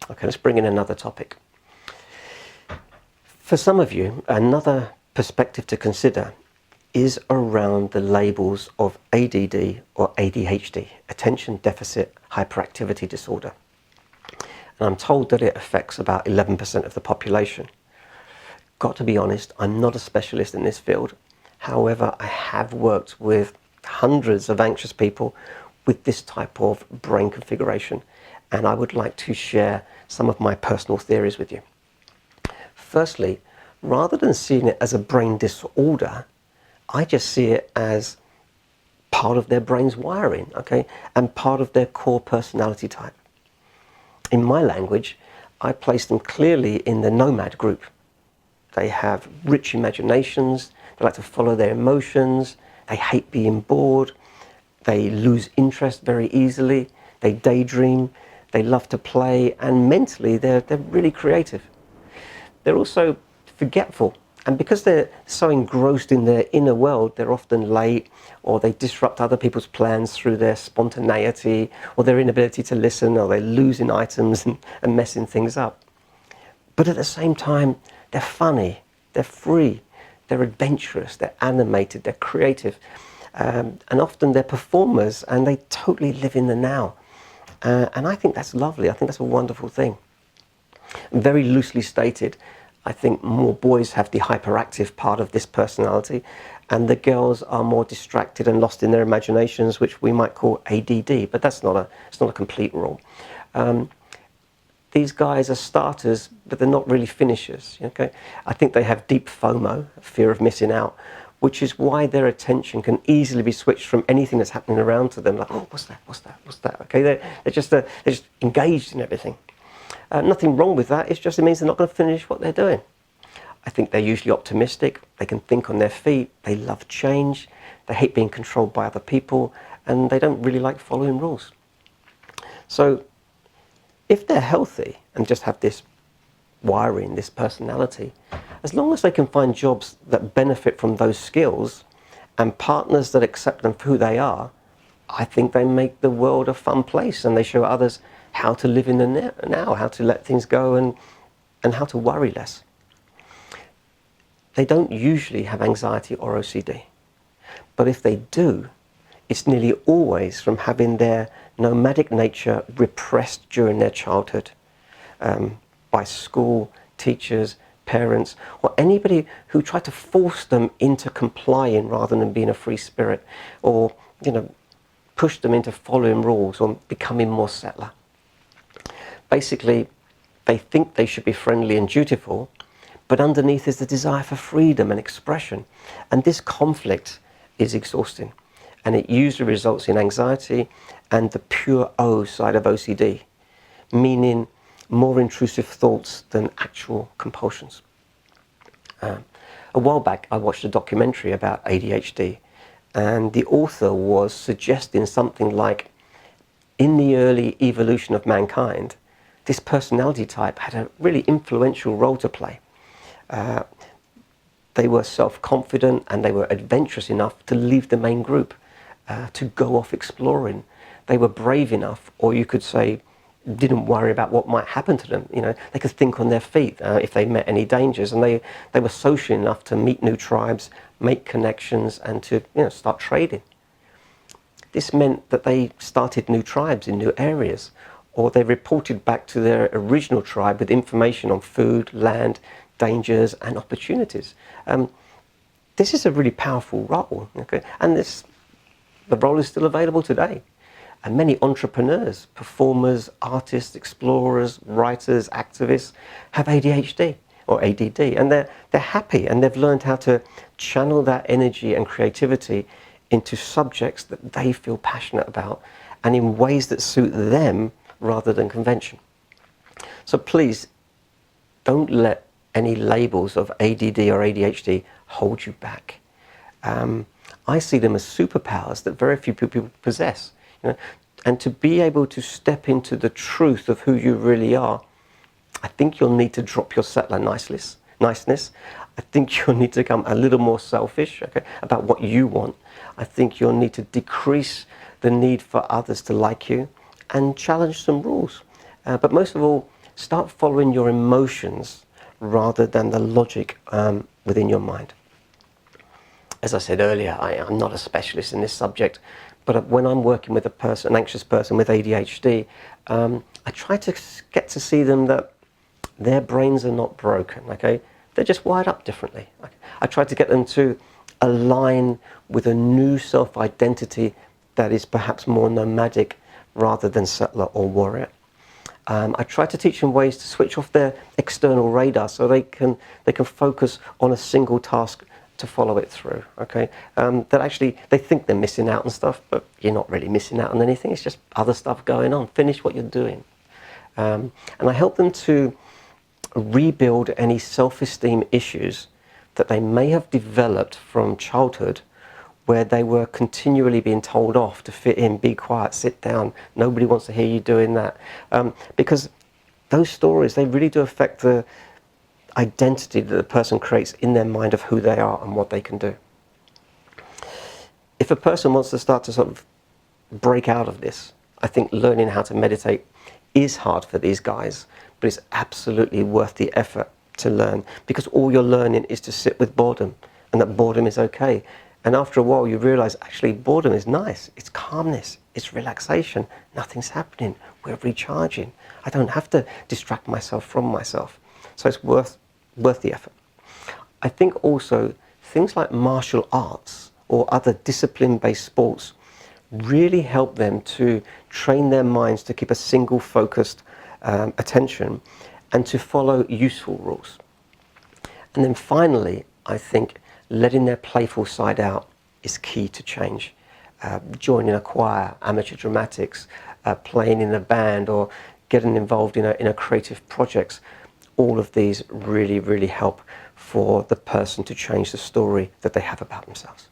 Okay, let's bring in another topic. For some of you, another perspective to consider is around the labels of ADD or ADHD, Attention Deficit Hyperactivity Disorder. And I'm told that it affects about 11% of the population. Got to be honest, I'm not a specialist in this field. However, I have worked with hundreds of anxious people with this type of brain configuration, and I would like to share some of my personal theories with you. Firstly, rather than seeing it as a brain disorder, I just see it as part of their brain's wiring, okay, and part of their core personality type. In my language, I place them clearly in the nomad group. They have rich imaginations, they like to follow their emotions, they hate being bored, they lose interest very easily, they daydream, they love to play, and mentally they're really creative. They're also forgetful, and because they're so engrossed in their inner world, they're often late, or they disrupt other people's plans through their spontaneity, or their inability to listen, or they're losing items and messing things up. But at the same time, they're funny, they're free, they're adventurous, they're animated, they're creative, and often they're performers, and they totally live in the now. And I think that's lovely. I think that's a wonderful thing. Very loosely stated, I think more boys have the hyperactive part of this personality, and the girls are more distracted and lost in their imaginations, which we might call ADD, but it's not a complete rule. These guys are starters, but they're not really finishers. Okay, I think they have deep FOMO, fear of missing out, which is why their attention can easily be switched from anything that's happening around to them. Like, oh, what's that? Okay, they're just engaged in everything. Nothing wrong with that. It means they're not going to finish what they're doing. I think they're usually optimistic. They can think on their feet. They love change. They hate being controlled by other people, and they don't really like following rules. So if they're healthy and just have this wiring, this personality, as long as they can find jobs that benefit from those skills and partners that accept them for who they are, I think they make the world a fun place, and they show others how to live in the now, how to let things go, and how to worry less. They don't usually have anxiety or OCD, but if they do, it's nearly always from having their nomadic nature repressed during their childhood by school, teachers, parents, or anybody who tried to force them into complying rather than being a free spirit, or push them into following rules or becoming more settler. Basically, they think they should be friendly and dutiful, but underneath is the desire for freedom and expression. And this conflict is exhausting. And it usually results in anxiety and the pure O side of OCD, meaning more intrusive thoughts than actual compulsions. A while back, I watched a documentary about ADHD, and the author was suggesting something like, in the early evolution of mankind, this personality type had a really influential role to play. They were self-confident and they were adventurous enough to leave the main group, to go off exploring. They were brave enough, or you could say, didn't worry about what might happen to them. They could think on their feet if they met any dangers, and they were social enough to meet new tribes, make connections, and to start trading. This meant that they started new tribes in new areas, or they reported back to their original tribe with information on food, land, dangers, and opportunities. This is a really powerful role, okay? And the role is still available today. And many entrepreneurs, performers, artists, explorers, writers, activists have ADHD or ADD, and they're happy, and they've learned how to channel that energy and creativity into subjects that they feel passionate about, and in ways that suit them rather than convention. So please, don't let any labels of ADD or ADHD hold you back. I see them as superpowers that very few people possess. And to be able to step into the truth of who you really are, I think you'll need to drop your settler niceness. I think you'll need to become a little more selfish, okay, about what you want. I think you'll need to decrease the need for others to like you and challenge some rules. But most of all, start following your emotions rather than the logic within your mind. As I said earlier, I'm not a specialist in this subject, but when I'm working with an anxious person with ADHD, I try to get to see them that their brains are not broken, okay? They're just wired up differently. I try to get them to align with a new self-identity that is perhaps more nomadic rather than settler or warrior. I try to teach them ways to switch off their external radar so they can focus on a single task to follow it through, okay? That actually, they think they're missing out on stuff, but you're not really missing out on anything. It's just other stuff going on. Finish what you're doing. And I help them to rebuild any self-esteem issues that they may have developed from childhood, where they were continually being told off to fit in, be quiet, sit down, nobody wants to hear you doing that. Because those stories, they really do affect the identity that the person creates in their mind of who they are and what they can do. If a person wants to start to sort of break out of this, I think learning how to meditate is hard for these guys, but it's absolutely worth the effort to learn, because all you're learning is to sit with boredom, and that boredom is okay. And after a while you realize actually boredom is nice. It's calmness, it's relaxation, nothing's happening, we're recharging. I don't have to distract myself from myself. So it's worth the effort. I think also things like martial arts or other discipline-based sports really help them to train their minds to keep a single focused attention and to follow useful rules. And then finally, I think letting their playful side out is key to change. Joining a choir, amateur dramatics, playing in a band, or getting involved in a creative projects, all of these really, really help for the person to change the story that they have about themselves.